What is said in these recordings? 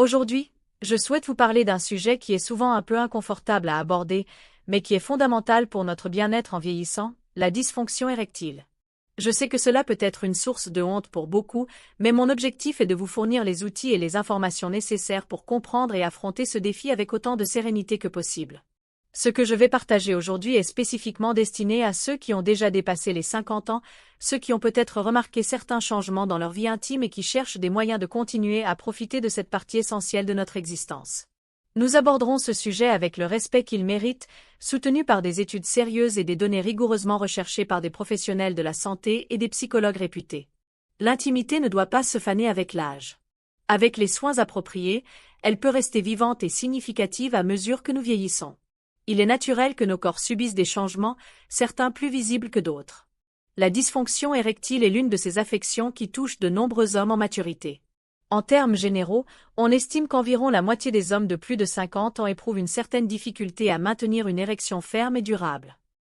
Aujourd'hui, je souhaite vous parler d'un sujet qui est souvent un peu inconfortable à aborder, mais qui est fondamental pour notre bien-être en vieillissant, la dysfonction érectile. Je sais que cela peut être une source de honte pour beaucoup, mais mon objectif est de vous fournir les outils et les informations nécessaires pour comprendre et affronter ce défi avec autant de sérénité que possible. Ce que je vais partager aujourd'hui est spécifiquement destiné à ceux qui ont déjà dépassé les 50 ans, ceux qui ont peut-être remarqué certains changements dans leur vie intime et qui cherchent des moyens de continuer à profiter de cette partie essentielle de notre existence. Nous aborderons ce sujet avec le respect qu'il mérite, soutenu par des études sérieuses et des données rigoureusement recherchées par des professionnels de la santé et des psychologues réputés. L'intimité ne doit pas se faner avec l'âge. Avec les soins appropriés, elle peut rester vivante et significative à mesure que nous vieillissons. Il est naturel que nos corps subissent des changements, certains plus visibles que d'autres. La dysfonction érectile est l'une de ces affections qui touchent de nombreux hommes en maturité. En termes généraux, on estime qu'environ la moitié des hommes de plus de 50 ans éprouvent une certaine difficulté à maintenir une érection ferme et durable.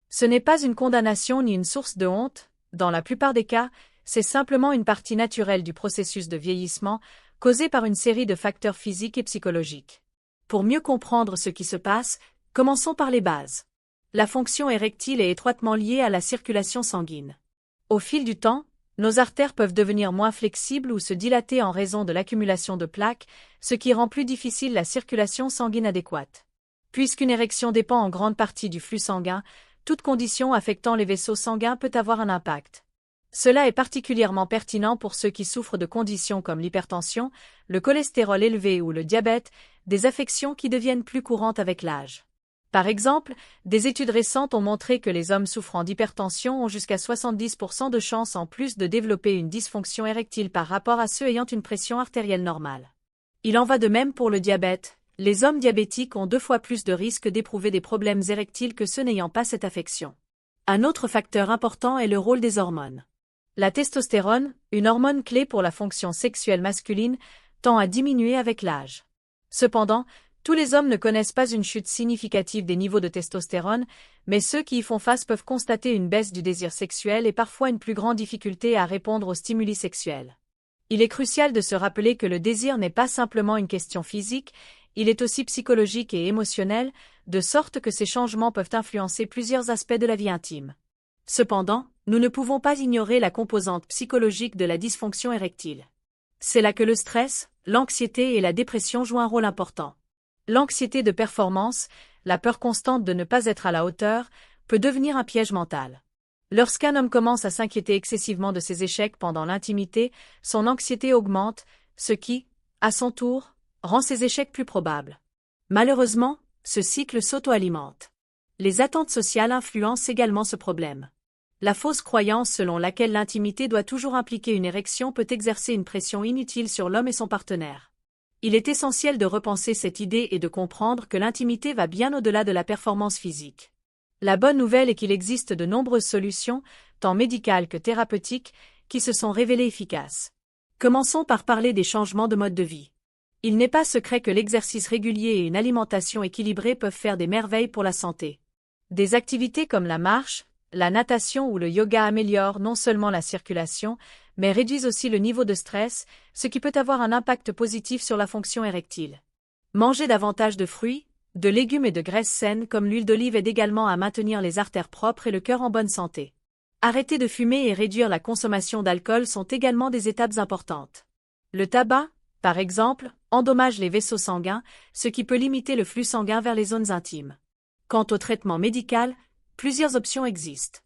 Ce n'est pas une condamnation ni une source de honte, dans la plupart des cas, c'est simplement une partie naturelle du processus de vieillissement, causée par une série de facteurs physiques et psychologiques. Pour mieux comprendre ce qui se passe, commençons par les bases. La fonction érectile est étroitement liée à la circulation sanguine. Au fil du temps, nos artères peuvent devenir moins flexibles ou se dilater en raison de l'accumulation de plaques, ce qui rend plus difficile la circulation sanguine adéquate. Puisqu'une érection dépend en grande partie du flux sanguin, toute condition affectant les vaisseaux sanguins peut avoir un impact. Cela est particulièrement pertinent pour ceux qui souffrent de conditions comme l'hypertension, le cholestérol élevé ou le diabète, des affections qui deviennent plus courantes avec l'âge. Par exemple, des études récentes ont montré que les hommes souffrant d'hypertension ont jusqu'à 70% de chances en plus de développer une dysfonction érectile par rapport à ceux ayant une pression artérielle normale. Il en va de même pour le diabète. Les hommes diabétiques ont 2 fois plus de risques d'éprouver des problèmes érectiles que ceux n'ayant pas cette affection. Un autre facteur important est le rôle des hormones. La testostérone, une hormone clé pour la fonction sexuelle masculine, tend à diminuer avec l'âge. Cependant, tous les hommes ne connaissent pas une chute significative des niveaux de testostérone, mais ceux qui y font face peuvent constater une baisse du désir sexuel et parfois une plus grande difficulté à répondre aux stimuli sexuels. Il est crucial de se rappeler que le désir n'est pas simplement une question physique, il est aussi psychologique et émotionnel, de sorte que ces changements peuvent influencer plusieurs aspects de la vie intime. Cependant, nous ne pouvons pas ignorer la composante psychologique de la dysfonction érectile. C'est là que le stress, l'anxiété et la dépression jouent un rôle important. L'anxiété de performance, la peur constante de ne pas être à la hauteur, peut devenir un piège mental. Lorsqu'un homme commence à s'inquiéter excessivement de ses échecs pendant l'intimité, son anxiété augmente, ce qui, à son tour, rend ses échecs plus probables. Malheureusement, ce cycle s'auto-alimente. Les attentes sociales influencent également ce problème. La fausse croyance selon laquelle l'intimité doit toujours impliquer une érection peut exercer une pression inutile sur l'homme et son partenaire. Il est essentiel de repenser cette idée et de comprendre que l'intimité va bien au-delà de la performance physique. La bonne nouvelle est qu'il existe de nombreuses solutions, tant médicales que thérapeutiques, qui se sont révélées efficaces. Commençons par parler des changements de mode de vie. Il n'est pas secret que l'exercice régulier et une alimentation équilibrée peuvent faire des merveilles pour la santé. Des activités comme la marche, la natation ou le yoga améliorent non seulement la circulation, mais réduisent aussi le niveau de stress, ce qui peut avoir un impact positif sur la fonction érectile. Manger davantage de fruits, de légumes et de graisses saines comme l'huile d'olive aide également à maintenir les artères propres et le cœur en bonne santé. Arrêter de fumer et réduire la consommation d'alcool sont également des étapes importantes. Le tabac, par exemple, endommage les vaisseaux sanguins, ce qui peut limiter le flux sanguin vers les zones intimes. Quant au traitement médical, plusieurs options existent.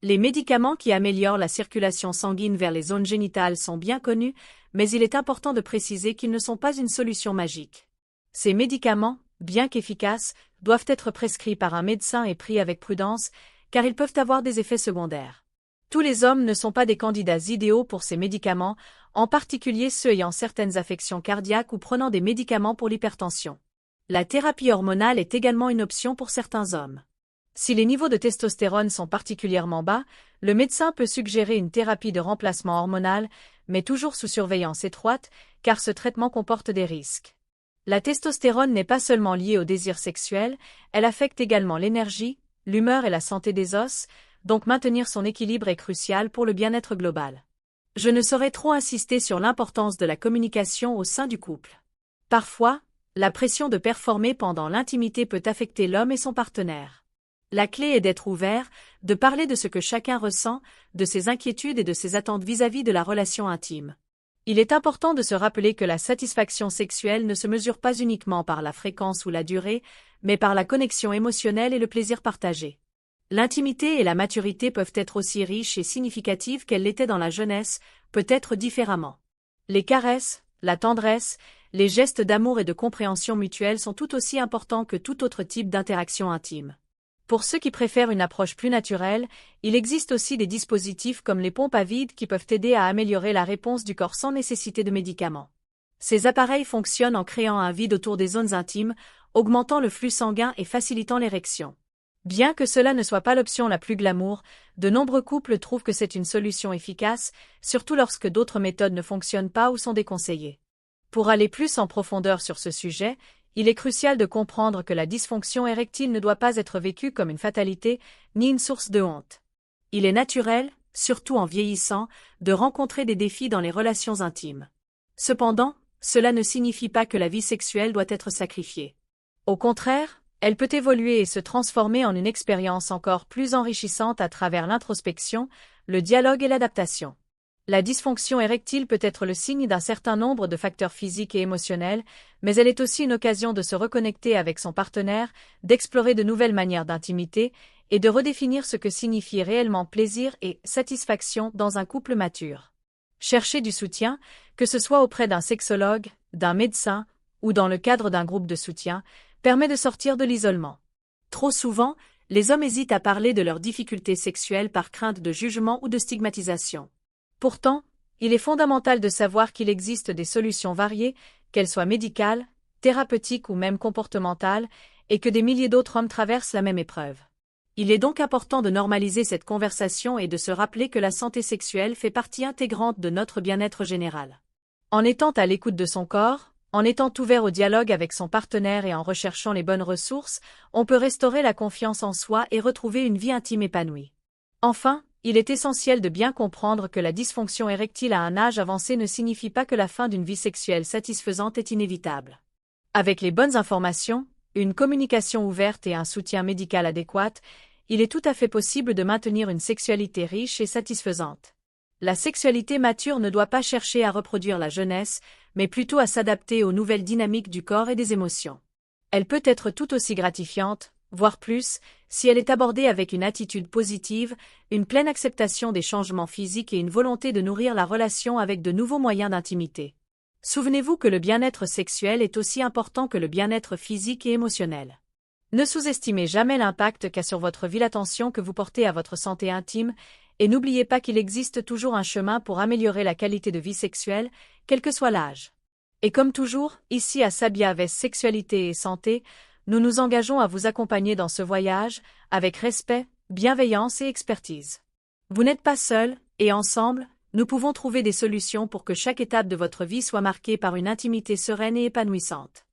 Les médicaments qui améliorent la circulation sanguine vers les zones génitales sont bien connus, mais il est important de préciser qu'ils ne sont pas une solution magique. Ces médicaments, bien qu'efficaces, doivent être prescrits par un médecin et pris avec prudence, car ils peuvent avoir des effets secondaires. Tous les hommes ne sont pas des candidats idéaux pour ces médicaments, en particulier ceux ayant certaines affections cardiaques ou prenant des médicaments pour l'hypertension. La thérapie hormonale est également une option pour certains hommes. Si les niveaux de testostérone sont particulièrement bas, le médecin peut suggérer une thérapie de remplacement hormonal, mais toujours sous surveillance étroite, car ce traitement comporte des risques. La testostérone n'est pas seulement liée au désir sexuel, elle affecte également l'énergie, l'humeur et la santé des os, donc maintenir son équilibre est crucial pour le bien-être global. Je ne saurais trop insister sur l'importance de la communication au sein du couple. Parfois, la pression de performer pendant l'intimité peut affecter l'homme et son partenaire. La clé est d'être ouvert, de parler de ce que chacun ressent, de ses inquiétudes et de ses attentes vis-à-vis de la relation intime. Il est important de se rappeler que la satisfaction sexuelle ne se mesure pas uniquement par la fréquence ou la durée, mais par la connexion émotionnelle et le plaisir partagé. L'intimité et la maturité peuvent être aussi riches et significatives qu'elles l'étaient dans la jeunesse, peut-être différemment. Les caresses, la tendresse, les gestes d'amour et de compréhension mutuelle sont tout aussi importants que tout autre type d'interaction intime. Pour ceux qui préfèrent une approche plus naturelle, il existe aussi des dispositifs comme les pompes à vide qui peuvent aider à améliorer la réponse du corps sans nécessité de médicaments. Ces appareils fonctionnent en créant un vide autour des zones intimes, augmentant le flux sanguin et facilitant l'érection. Bien que cela ne soit pas l'option la plus glamour, de nombreux couples trouvent que c'est une solution efficace, surtout lorsque d'autres méthodes ne fonctionnent pas ou sont déconseillées. Pour aller plus en profondeur sur ce sujet, il est crucial de comprendre que la dysfonction érectile ne doit pas être vécue comme une fatalité, ni une source de honte. Il est naturel, surtout en vieillissant, de rencontrer des défis dans les relations intimes. Cependant, cela ne signifie pas que la vie sexuelle doit être sacrifiée. Au contraire, elle peut évoluer et se transformer en une expérience encore plus enrichissante à travers l'introspection, le dialogue et l'adaptation. La dysfonction érectile peut être le signe d'un certain nombre de facteurs physiques et émotionnels, mais elle est aussi une occasion de se reconnecter avec son partenaire, d'explorer de nouvelles manières d'intimité et de redéfinir ce que signifie réellement plaisir et satisfaction dans un couple mature. Cherchez du soutien, que ce soit auprès d'un sexologue, d'un médecin ou dans le cadre d'un groupe de soutien, permet de sortir de l'isolement. Trop souvent, les hommes hésitent à parler de leurs difficultés sexuelles par crainte de jugement ou de stigmatisation. Pourtant, il est fondamental de savoir qu'il existe des solutions variées, qu'elles soient médicales, thérapeutiques ou même comportementales, et que des milliers d'autres hommes traversent la même épreuve. Il est donc important de normaliser cette conversation et de se rappeler que la santé sexuelle fait partie intégrante de notre bien-être général. En étant à l'écoute de son corps, en étant ouvert au dialogue avec son partenaire et en recherchant les bonnes ressources, on peut restaurer la confiance en soi et retrouver une vie intime épanouie. Enfin, il est essentiel de bien comprendre que la dysfonction érectile à un âge avancé ne signifie pas que la fin d'une vie sexuelle satisfaisante est inévitable. Avec les bonnes informations, une communication ouverte et un soutien médical adéquat, il est tout à fait possible de maintenir une sexualité riche et satisfaisante. La sexualité mature ne doit pas chercher à reproduire la jeunesse, mais plutôt à s'adapter aux nouvelles dynamiques du corps et des émotions. Elle peut être tout aussi gratifiante, voire plus, si elle est abordée avec une attitude positive, une pleine acceptation des changements physiques et une volonté de nourrir la relation avec de nouveaux moyens d'intimité. Souvenez-vous que le bien-être sexuel est aussi important que le bien-être physique et émotionnel. Ne sous-estimez jamais l'impact qu'a sur votre vie l'attention que vous portez à votre santé intime, et n'oubliez pas qu'il existe toujours un chemin pour améliorer la qualité de vie sexuelle, quel que soit l'âge. Et comme toujours, ici à Sabia Vest Sexualité et Santé, nous nous engageons à vous accompagner dans ce voyage, avec respect, bienveillance et expertise. Vous n'êtes pas seul, et ensemble, nous pouvons trouver des solutions pour que chaque étape de votre vie soit marquée par une intimité sereine et épanouissante.